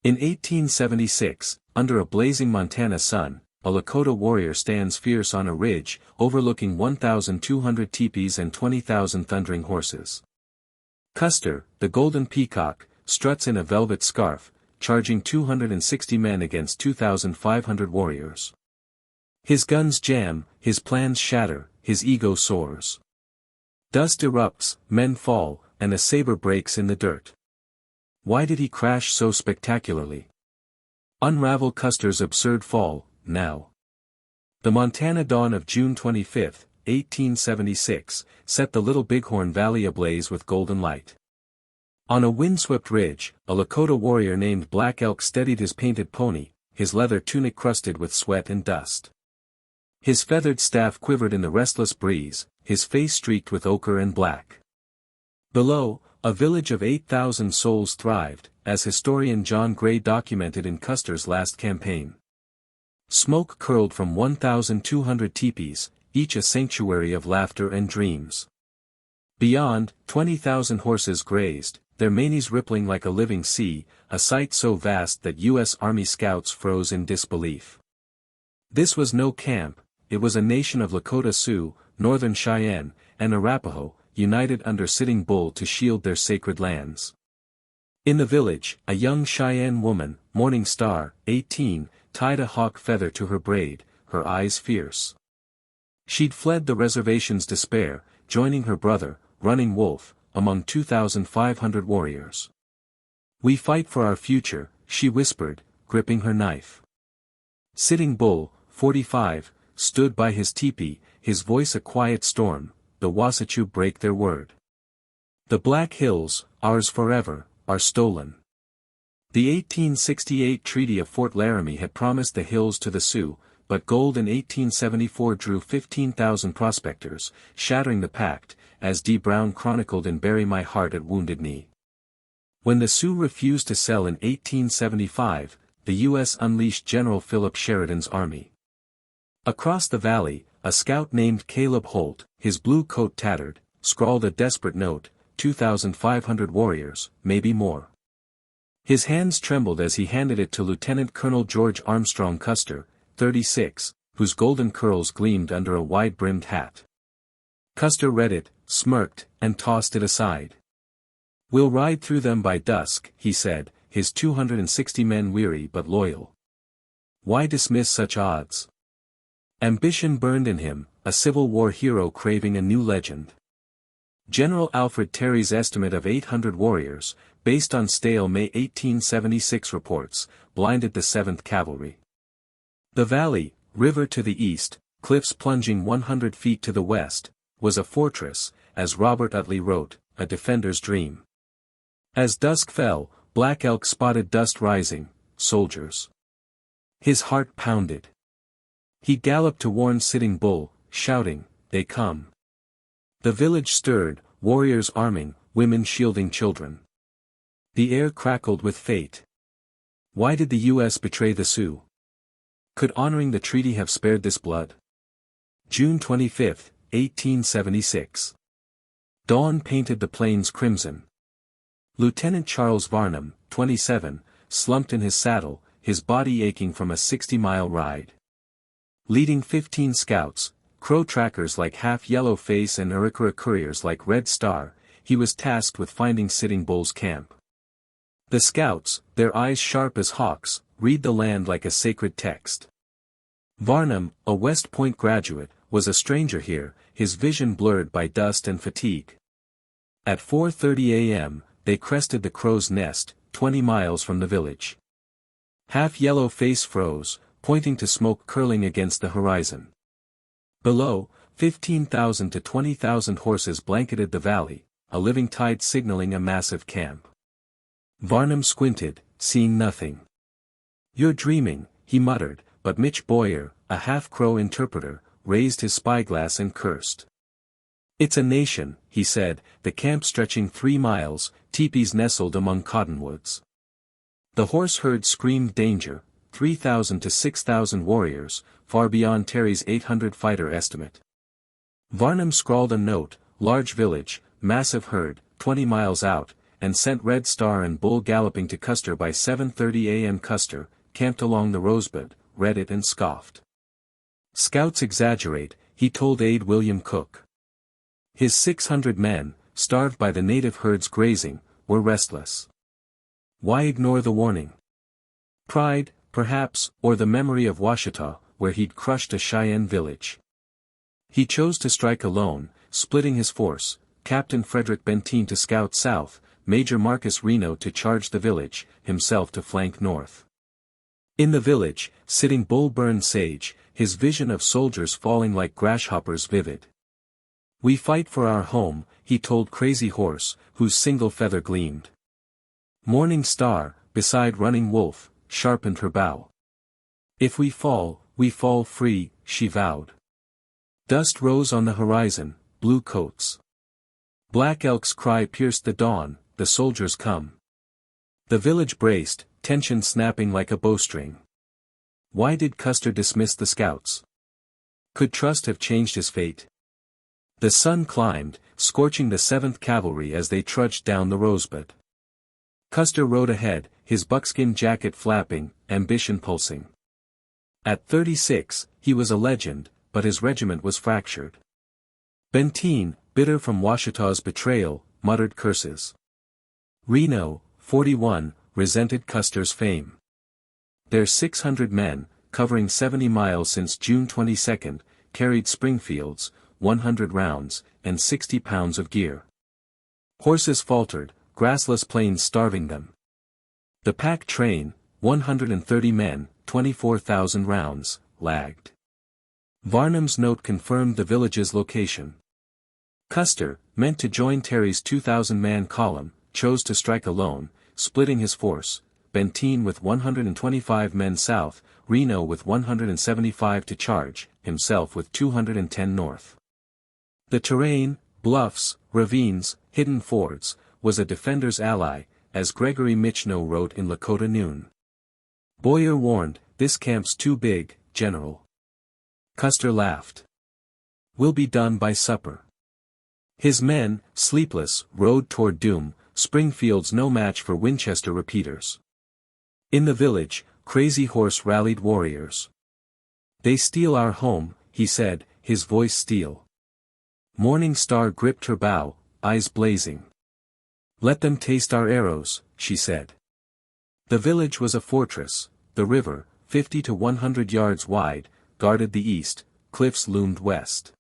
In 1876, under a blazing Montana sun, a Lakota warrior stands fierce on a ridge, overlooking 1,200 teepees and 20,000 thundering horses. Custer, the Golden Peacock, struts in a velvet scarf, charging 260 men against 2,500 warriors. His guns jam, his plans shatter, his ego soars. Dust erupts, men fall, and a saber breaks in the dirt. Why did he crash so spectacularly? Unravel Custer's absurd fall, now. The Montana dawn of June 25, 1876, set the Little Bighorn Valley ablaze with golden light. On a windswept ridge, a Lakota warrior named Black Elk steadied his painted pony, his leather tunic crusted with sweat and dust. His feathered staff quivered in the restless breeze, his face streaked with ochre and black. Below, a village of 8,000 souls thrived, as historian John Gray documented in Custer's last campaign. Smoke curled from 1,200 teepees, each a sanctuary of laughter and dreams. Beyond, 20,000 horses grazed, their manes rippling like a living sea, a sight so vast that U.S. Army scouts froze in disbelief. This was no camp, it was a nation of Lakota Sioux, Northern Cheyenne, and Arapaho, united under Sitting Bull to shield their sacred lands. In the village, a young Cheyenne woman, Morning Star, 18, tied a hawk feather to her braid, her eyes fierce. She'd fled the reservation's despair, joining her brother, Running Wolf, among 2,500 warriors. "We fight for our future," she whispered, gripping her knife. Sitting Bull, 45, stood by his teepee, his voice a quiet storm. The Wasatch break their word. The Black Hills, ours forever, are stolen. The 1868 Treaty of Fort Laramie had promised the hills to the Sioux, but gold in 1874 drew 15,000 prospectors, shattering the pact, as D. Brown chronicled in Bury My Heart at Wounded Knee. When the Sioux refused to sell in 1875, the U.S. unleashed General Philip Sheridan's army. Across the valley, a scout named Caleb Holt, his blue coat tattered, scrawled a desperate note, 2,500 warriors, maybe more. His hands trembled as he handed it to Lieutenant Colonel George Armstrong Custer, 36, whose golden curls gleamed under a wide-brimmed hat. Custer read it, smirked, and tossed it aside. "We'll ride through them by dusk," he said, his 260 men weary but loyal. Why dismiss such odds? Ambition burned in him, a Civil War hero craving a new legend. General Alfred Terry's estimate of 800 warriors, based on stale May 1876 reports, blinded the 7th Cavalry. The valley, river to the east, cliffs plunging 100 feet to the west, was a fortress, as Robert Utley wrote, a defender's dream. As dusk fell, Black Elk spotted dust rising, soldiers. His heart pounded. He galloped to warn Sitting Bull, shouting, "They come." The village stirred, warriors arming, women shielding children. The air crackled with fate. Why did the U.S. betray the Sioux? Could honoring the treaty have spared this blood? June 25, 1876. Dawn painted the plains crimson. Lieutenant Charles Varnum, 27, slumped in his saddle, his body aching from a 60-mile ride. Leading 15 scouts, Crow trackers like Half Yellow Face and Arikara couriers like Red Star, he was tasked with finding Sitting Bull's camp. The scouts, their eyes sharp as hawks, read the land like a sacred text. Varnum, a West Point graduate, was a stranger here, his vision blurred by dust and fatigue. At 4:30 a.m., they crested the Crow's Nest, 20 miles from the village. Half Yellow Face froze, pointing to smoke curling against the horizon. Below, 15,000 to 20,000 horses blanketed the valley, a living tide signaling a massive camp. Varnum squinted, seeing nothing. "You're dreaming," he muttered, but Mitch Boyer, a half-Crow interpreter, raised his spyglass and cursed. "It's a nation," he said, the camp stretching 3 miles, teepees nestled among cottonwoods. The horse herd screamed danger, 3,000 to 6,000 warriors, far beyond Terry's 800 fighter estimate. Varnum scrawled a note, large village, massive herd, 20 miles out, and sent Red Star and Bull galloping to Custer by 7:30 a.m. Custer, camped along the Rosebud, read it and scoffed. Scouts exaggerate, he told aide William Cook. His 600 men, starved by the native herds grazing, were restless. Why ignore the warning? Pride, perhaps, or the memory of Washita, where he'd crushed a Cheyenne village. He chose to strike alone, splitting his force, Captain Frederick Benteen to scout south, Major Marcus Reno to charge the village, himself to flank north. In the village, sitting Bull burned sage, his vision of soldiers falling like grasshoppers vivid. We fight for our home, he told Crazy Horse, whose single feather gleamed. Morning Star, beside Running Wolf, sharpened her bow. If we fall free, she vowed. Dust rose on the horizon, blue coats. Black Elk's cry pierced the dawn, the soldiers come. The village braced, tension snapping like a bowstring. Why did Custer dismiss the scouts? Could trust have changed his fate? The sun climbed, scorching the 7th Cavalry as they trudged down the Rosebud. Custer rode ahead, his buckskin jacket flapping, ambition pulsing. At 36, he was a legend, but his regiment was fractured. Benteen, bitter from Washita's betrayal, muttered curses. Reno, 41, resented Custer's fame. Their 600 men, covering 70 miles since June 22, carried Springfields, 100 rounds, and 60 pounds of gear. Horses faltered, grassless plains starving them. The pack train, 130 men, 24,000 rounds, lagged. Varnum's note confirmed the village's location. Custer, meant to join Terry's 2,000-man column, chose to strike alone, splitting his force, Benteen with 125 men south, Reno with 175 to charge, himself with 210 north. The terrain, bluffs, ravines, hidden fords, was a defender's ally, as Gregory Michno wrote in Lakota Noon. Boyer warned, "This camp's too big, General." Custer laughed. "We'll be done by supper." His men, sleepless, rode toward doom, Springfield's no match for Winchester repeaters. In the village, Crazy Horse rallied warriors. "They steal our home," he said, his voice steel. Morning Star gripped her bow, eyes blazing. "Let them taste our arrows," she said. The village was a fortress, the river, 50 to 100 yards wide, guarded the east, cliffs loomed west.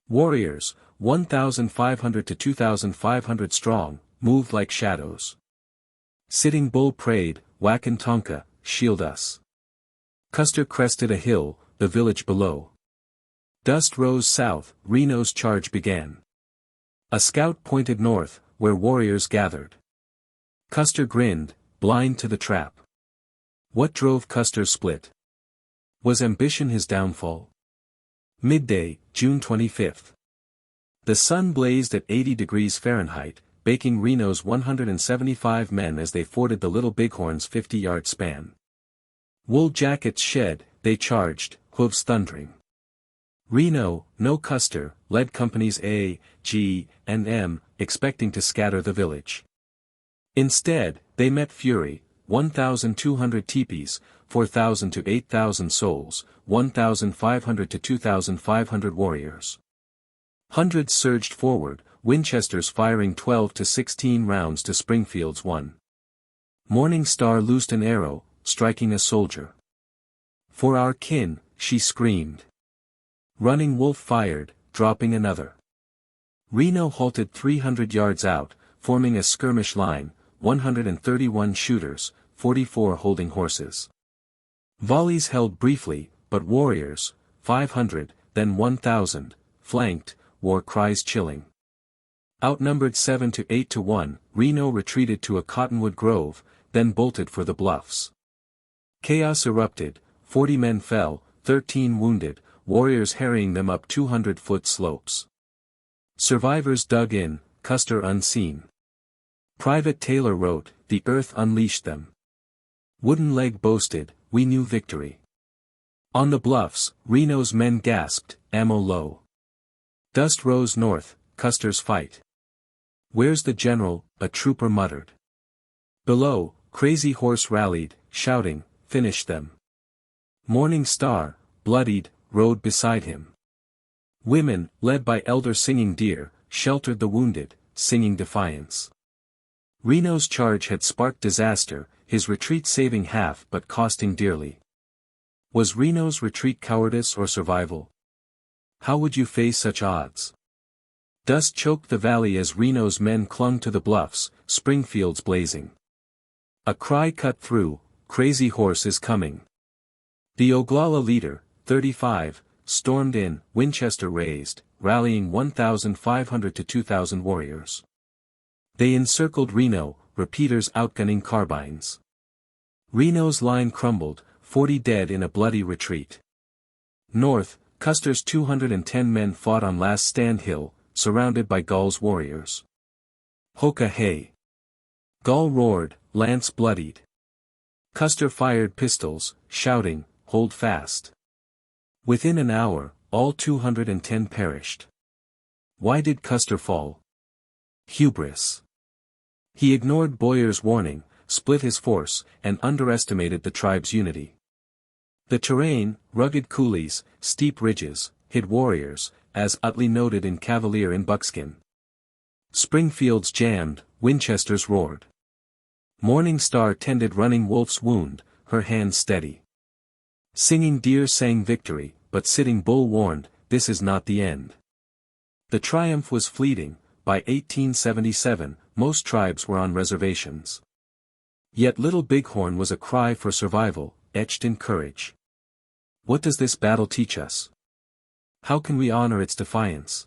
Warriors, 1,500 to 2,500 strong, moved like shadows. Sitting Bull prayed, "Wakantonka, shield us." Custer crested a hill, the village below. Dust rose south, Reno's charge began. A scout pointed north, where warriors gathered. Custer grinned, blind to the trap. What drove Custer's split? Was ambition his downfall? Midday, June 25. The sun blazed at 80 degrees Fahrenheit, baking Reno's 175 men as they forded the Little Bighorn's 50-yard span. Wool jackets shed, they charged, hooves thundering. Reno, no Custer, led companies A, G, and M, expecting to scatter the village. Instead, they met fury, 1,200 teepees, 4,000 to 8,000 souls, 1,500 to 2,500 warriors. Hundreds surged forward, Winchesters firing 12 to 16 rounds to Springfield's 1. Morning Star loosed an arrow, striking a soldier. "For our kin," she screamed. Running Wolf fired, dropping another. Reno halted 300 yards out, forming a skirmish line, 131 shooters, 44 holding horses. Volleys held briefly, but warriors, 500, then 1,000, flanked, war cries chilling. Outnumbered 7 to 8 to 1, Reno retreated to a cottonwood grove, then bolted for the bluffs. Chaos erupted, 40 men fell, 13 wounded, warriors harrying them up 200-foot slopes. Survivors dug in, Custer unseen. Private Taylor wrote, "The earth unleashed them." Wooden Leg boasted, "We knew victory." On the bluffs, Reno's men gasped, ammo low. Dust rose north, Custer's fight. "Where's the general?" a trooper muttered. Below, Crazy Horse rallied, shouting, "Finish them." Morning Star, bloodied, rode beside him. Women, led by Elder Singing Deer, sheltered the wounded, singing defiance. Reno's charge had sparked disaster, his retreat saving half but costing dearly. Was Reno's retreat cowardice or survival? How would you face such odds? Dust choked the valley as Reno's men clung to the bluffs, Springfields blazing. A cry cut through, "Crazy Horse is coming." The Oglala leader, 35, stormed in, Winchester raised, rallying 1,500 to 2,000 warriors. They encircled Reno, repeaters outgunning carbines. Reno's line crumbled, 40 dead in a bloody retreat. North, Custer's 210 men fought on Last Stand Hill, surrounded by Gall's warriors. "Hoka hey!" Gall roared, lance bloodied. Custer fired pistols, shouting, "Hold fast." Within an hour, all 210 perished. Why did Custer fall? Hubris. He ignored Boyer's warning, split his force, and underestimated the tribe's unity. The terrain, rugged coulees, steep ridges, hid warriors, as Utley noted in Cavalier in Buckskin. Springfields jammed, Winchesters roared. Morning Star tended Running Wolf's wound, her hand steady. Singing Deer sang victory, but Sitting Bull warned, "This is not the end." The triumph was fleeting. By 1877, most tribes were on reservations. Yet Little Bighorn was a cry for survival, etched in courage. What does this battle teach us? How can we honor its defiance?